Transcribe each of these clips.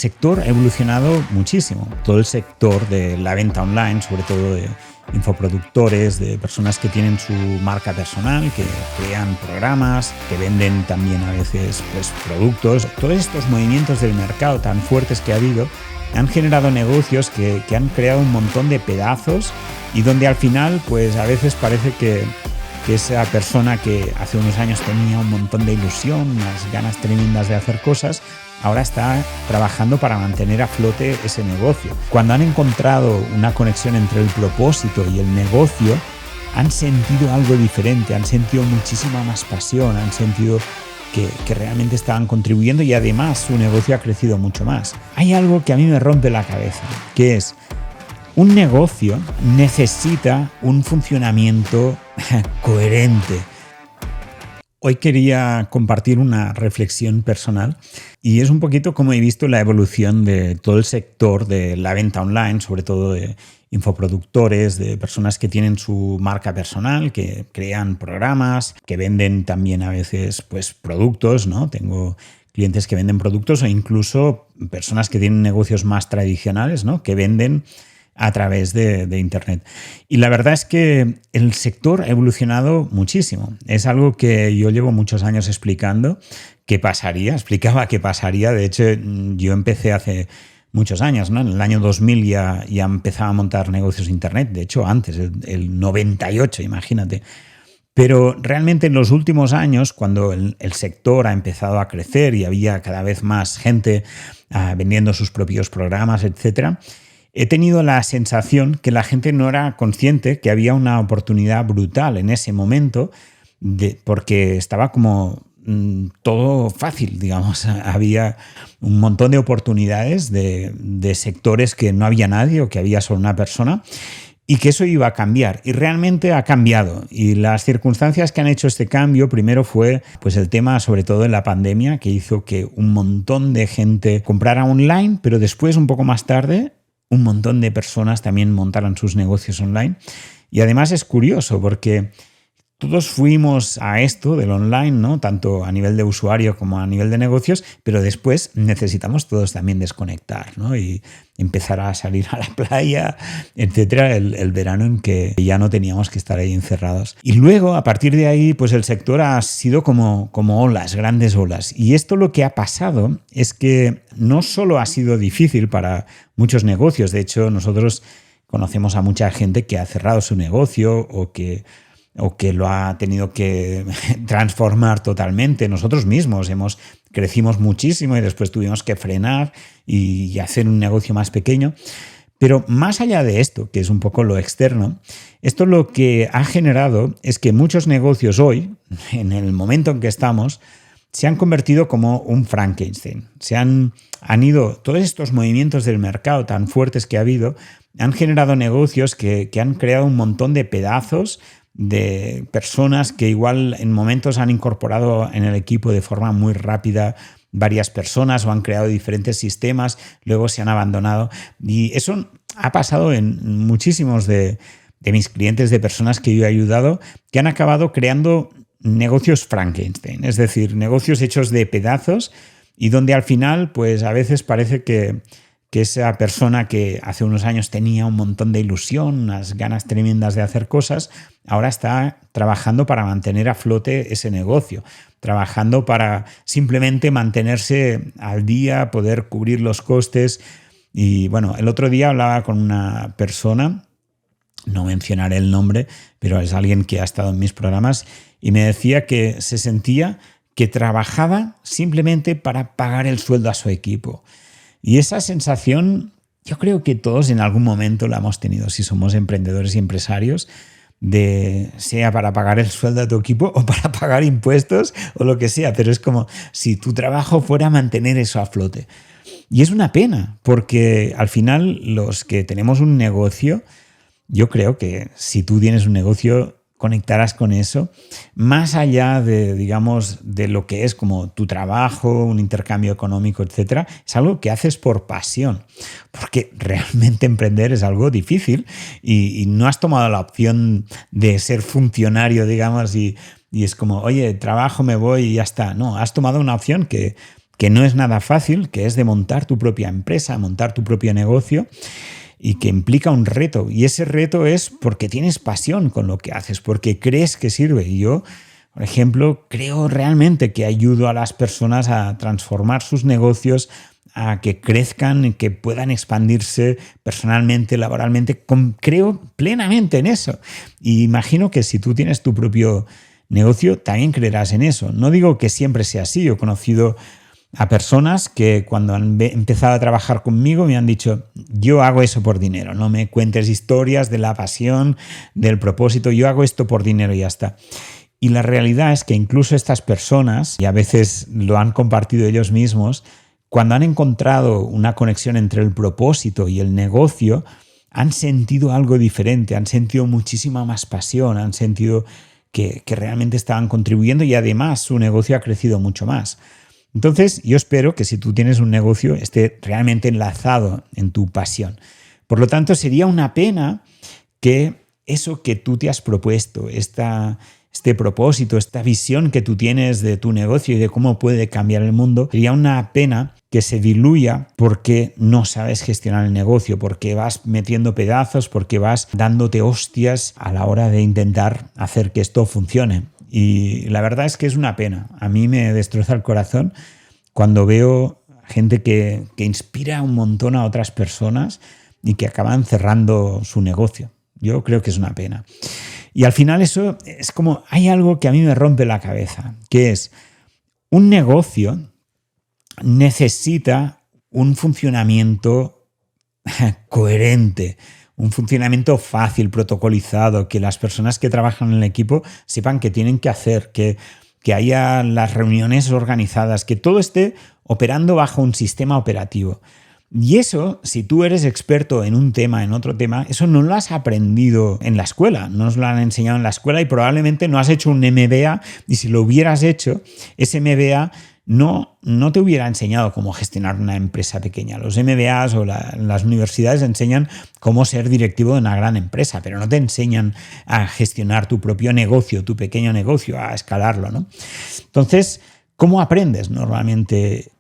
sector ha evolucionado muchísimo. Todo el sector de la venta online, sobre todo de infoproductores, de personas que tienen su marca personal, que crean programas, que venden también a veces productos. Todos estos movimientos del mercado tan fuertes que ha habido han generado negocios que han creado un montón de pedazos y donde al final pues a veces parece que esa persona que hace unos años tenía un montón de ilusión, unas ganas tremendas de hacer cosas, ahora está trabajando para mantener a flote ese negocio. Cuando han encontrado una conexión entre el propósito y el negocio, han sentido algo diferente, han sentido muchísima más pasión, han sentido que realmente estaban contribuyendo y además su negocio ha crecido mucho más. Hay algo que a mí me rompe la cabeza, que es un negocio necesita un funcionamiento coherente. Hoy quería compartir una reflexión personal y es un poquito como he visto la evolución de todo el sector de la venta online, sobre todo de infoproductores, de personas que tienen su marca personal, que crean programas, que venden también a veces productos, ¿no? Tengo clientes que venden productos o incluso personas que tienen negocios más tradicionales, ¿no? Que venden a través de Internet. Y la verdad es que el sector ha evolucionado muchísimo. Es algo que yo llevo muchos años explicando qué pasaría, explicaba qué pasaría. De hecho, yo empecé hace muchos años, ¿no? En el año 2000 ya empezaba a montar negocios de Internet. De hecho, antes, el 98, imagínate. Pero realmente en los últimos años, cuando el sector ha empezado a crecer y había cada vez más gente vendiendo sus propios programas, etcétera, he tenido la sensación que la gente no era consciente que había una oportunidad brutal en ese momento porque estaba como todo fácil, digamos. Había un montón de oportunidades de sectores que no había nadie o que había solo una persona y que eso iba a cambiar. Y realmente ha cambiado. Y las circunstancias que han hecho este cambio, primero fue el tema, sobre todo en la pandemia, que hizo que un montón de gente comprara online, pero después, un poco más tarde, un montón de personas también montaron sus negocios online. Y además es curioso porque todos fuimos a esto del online, ¿no? Tanto a nivel de usuario como a nivel de negocios, pero después necesitamos todos también desconectar, ¿no? Y empezar a salir a la playa, etcétera, el verano en que ya no teníamos que estar ahí encerrados. Y luego, a partir de ahí, el sector ha sido como olas, grandes olas. Y esto lo que ha pasado es que no solo ha sido difícil para muchos negocios, de hecho, nosotros conocemos a mucha gente que ha cerrado su negocio o que lo ha tenido que transformar totalmente. Nosotros mismos crecimos muchísimo y después tuvimos que frenar y hacer un negocio más pequeño. Pero más allá de esto, que es un poco lo externo, esto lo que ha generado es que muchos negocios hoy, en el momento en que estamos, se han convertido como un Frankenstein. Han ido todos estos movimientos del mercado tan fuertes que ha habido, han generado negocios que han creado un montón de pedazos de personas que igual en momentos han incorporado en el equipo de forma muy rápida varias personas o han creado diferentes sistemas, luego se han abandonado. Y eso ha pasado en muchísimos de mis clientes, de personas que yo he ayudado, que han acabado creando negocios Frankenstein, es decir, negocios hechos de pedazos y donde al final a veces parece que esa persona que hace unos años tenía un montón de ilusión, unas ganas tremendas de hacer cosas, ahora está trabajando para mantener a flote ese negocio, trabajando para simplemente mantenerse al día, poder cubrir los costes. Y bueno, el otro día hablaba con una persona, no mencionaré el nombre, pero es alguien que ha estado en mis programas y me decía que se sentía que trabajaba simplemente para pagar el sueldo a su equipo. Y esa sensación yo creo que todos en algún momento la hemos tenido, si somos emprendedores y empresarios, sea para pagar el sueldo a tu equipo o para pagar impuestos o lo que sea, pero es como si tu trabajo fuera mantener eso a flote. Y es una pena, porque al final los que tenemos un negocio, yo creo que si tú tienes un negocio, conectarás con eso, más allá de, digamos, de lo que es como tu trabajo, un intercambio económico, etcétera, es algo que haces por pasión, porque realmente emprender es algo difícil y no has tomado la opción de ser funcionario, digamos, y es como, oye, trabajo, me voy y ya está. No, has tomado una opción que que no es nada fácil, que es de montar tu propia empresa, montar tu propio negocio y que implica un reto. Y ese reto es porque tienes pasión con lo que haces, porque crees que sirve. Y yo, por ejemplo, creo realmente que ayudo a las personas a transformar sus negocios, a que crezcan, que puedan expandirse personalmente, laboralmente. Creo plenamente en eso. Y imagino que si tú tienes tu propio negocio, también creerás en eso. No digo que siempre sea así. Yo he conocido a personas que cuando han empezado a trabajar conmigo me han dicho, yo hago eso por dinero, no me cuentes historias de la pasión, del propósito, yo hago esto por dinero y ya está. Y la realidad es que incluso estas personas, y a veces lo han compartido ellos mismos, cuando han encontrado una conexión entre el propósito y el negocio, han sentido algo diferente, han sentido muchísima más pasión, han sentido que realmente estaban contribuyendo y además su negocio ha crecido mucho más. Entonces, yo espero que si tú tienes un negocio esté realmente enlazado en tu pasión. Por lo tanto, sería una pena que eso que tú te has propuesto, este propósito, esta visión que tú tienes de tu negocio y de cómo puede cambiar el mundo, sería una pena que se diluya porque no sabes gestionar el negocio, porque vas metiendo pedazos, porque vas dándote hostias a la hora de intentar hacer que esto funcione. Y la verdad es que es una pena. A mí me destroza el corazón cuando veo gente que inspira un montón a otras personas y que acaban cerrando su negocio. Yo creo que es una pena. Y al final eso es como, hay algo que a mí me rompe la cabeza, que es un negocio necesita un funcionamiento coherente, un funcionamiento fácil, protocolizado, que las personas que trabajan en el equipo sepan que tienen que hacer, que haya las reuniones organizadas, que todo esté operando bajo un sistema operativo. Y eso, si tú eres experto en un tema, en otro tema, eso no lo has aprendido en la escuela, no nos lo han enseñado en la escuela y probablemente no has hecho un MBA y si lo hubieras hecho, ese MBA no te hubiera enseñado cómo gestionar una empresa pequeña. Los MBAs o las universidades enseñan cómo ser directivo de una gran empresa, pero no te enseñan a gestionar tu propio negocio, tu pequeño negocio, a escalarlo, ¿no? Entonces, ¿cómo aprendes normalmente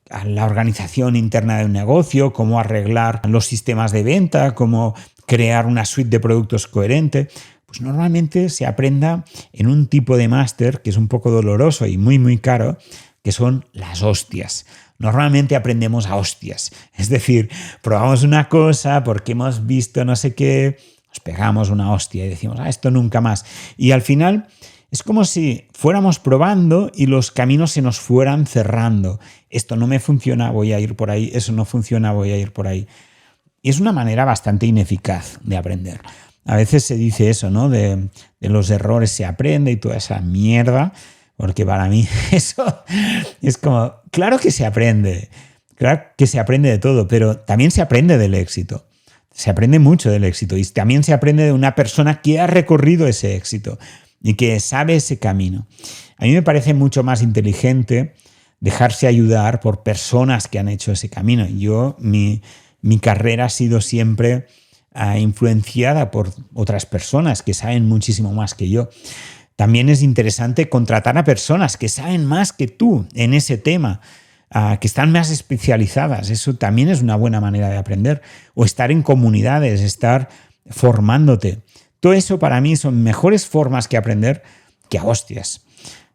a la organización interna de un negocio? ¿Cómo arreglar los sistemas de venta? ¿Cómo crear una suite de productos coherente? Pues normalmente se aprenda en un tipo de máster que es un poco doloroso y muy, muy caro, que son las hostias. Normalmente aprendemos a hostias. Es decir, probamos una cosa porque hemos visto no sé qué, nos pegamos una hostia y decimos, esto nunca más. Y al final es como si fuéramos probando y los caminos se nos fueran cerrando. Esto no me funciona, voy a ir por ahí. Eso no funciona, voy a ir por ahí. Y es una manera bastante ineficaz de aprender. A veces se dice eso, ¿no? De los errores se aprende y toda esa mierda. Porque para mí eso es como, claro que se aprende de todo, pero también se aprende del éxito. Se aprende mucho del éxito y también se aprende de una persona que ha recorrido ese éxito y que sabe ese camino. A mí me parece mucho más inteligente dejarse ayudar por personas que han hecho ese camino. Mi carrera ha sido siempre influenciada por otras personas que saben muchísimo más que yo. También es interesante contratar a personas que saben más que tú en ese tema, que están más especializadas. Eso también es una buena manera de aprender. O estar en comunidades, estar formándote. Todo eso para mí son mejores formas que aprender que a hostias.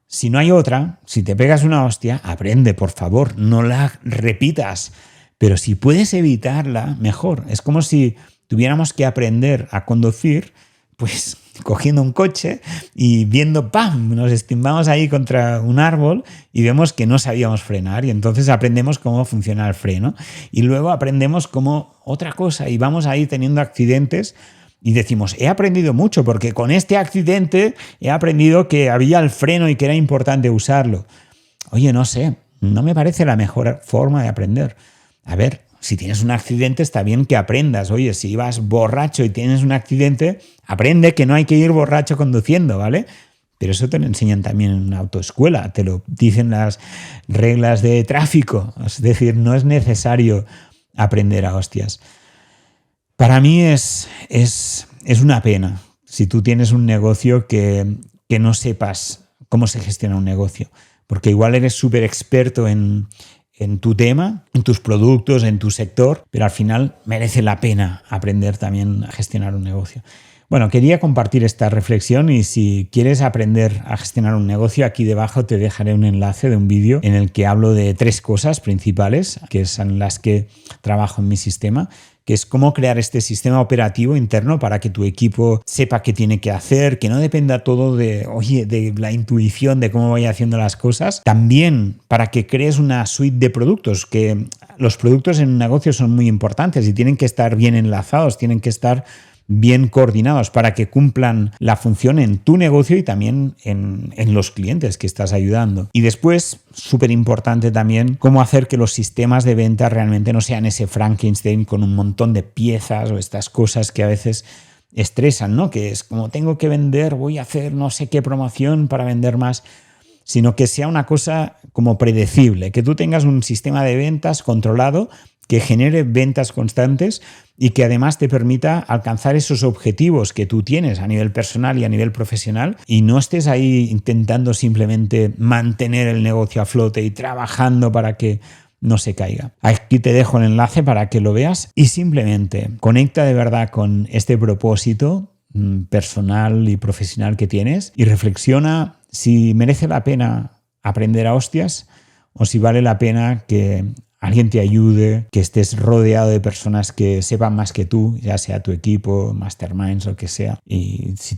Si no hay otra, si te pegas una hostia, aprende, por favor, no la repitas. Pero si puedes evitarla, mejor. Es como si tuviéramos que aprender a conducir, pues cogiendo un coche y viendo, ¡pam!, nos estimbamos ahí contra un árbol y vemos que no sabíamos frenar y entonces aprendemos cómo funciona el freno y luego aprendemos cómo otra cosa y vamos ahí teniendo accidentes y decimos, he aprendido mucho porque con este accidente he aprendido que había el freno y que era importante usarlo. Oye, no sé, no me parece la mejor forma de aprender. A ver, si tienes un accidente está bien que aprendas. Oye, si vas borracho y tienes un accidente, aprende que no hay que ir borracho conduciendo, ¿vale? Pero eso te lo enseñan también en una autoescuela, te lo dicen las reglas de tráfico. Es decir, no es necesario aprender a hostias. Para mí es una pena si tú tienes un negocio que no sepas cómo se gestiona un negocio. Porque igual eres súper experto en en tu tema, en tus productos, en tu sector, pero al final merece la pena aprender también a gestionar un negocio. Bueno, quería compartir esta reflexión y si quieres aprender a gestionar un negocio, aquí debajo te dejaré un enlace de un vídeo en el que hablo de 3 cosas principales, que son las que trabajo en mi sistema, que es cómo crear este sistema operativo interno para que tu equipo sepa qué tiene que hacer, que no dependa todo de la intuición de cómo vaya haciendo las cosas. También para que crees una suite de productos, que los productos en un negocio son muy importantes y tienen que estar bien enlazados, tienen que estar bien coordinados para que cumplan la función en tu negocio y también en los clientes que estás ayudando. Y después, súper importante también, cómo hacer que los sistemas de venta realmente no sean ese Frankenstein con un montón de piezas o estas cosas que a veces estresan, ¿no? Que es como tengo que vender, voy a hacer no sé qué promoción para vender más, sino que sea una cosa como predecible, que tú tengas un sistema de ventas controlado que genere ventas constantes y que además te permita alcanzar esos objetivos que tú tienes a nivel personal y a nivel profesional y no estés ahí intentando simplemente mantener el negocio a flote y trabajando para que no se caiga. Aquí te dejo el enlace para que lo veas y simplemente conecta de verdad con este propósito personal y profesional que tienes y reflexiona si merece la pena aprender a hostias o si vale la pena que alguien te ayude, que estés rodeado de personas que sepan más que tú, ya sea tu equipo, masterminds, lo que sea, y si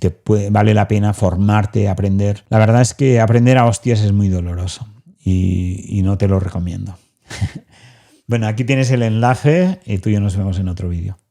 vale la pena formarte, aprender. La verdad es que aprender a hostias es muy doloroso y no te lo recomiendo. Bueno, aquí tienes el enlace y tú y yo nos vemos en otro vídeo.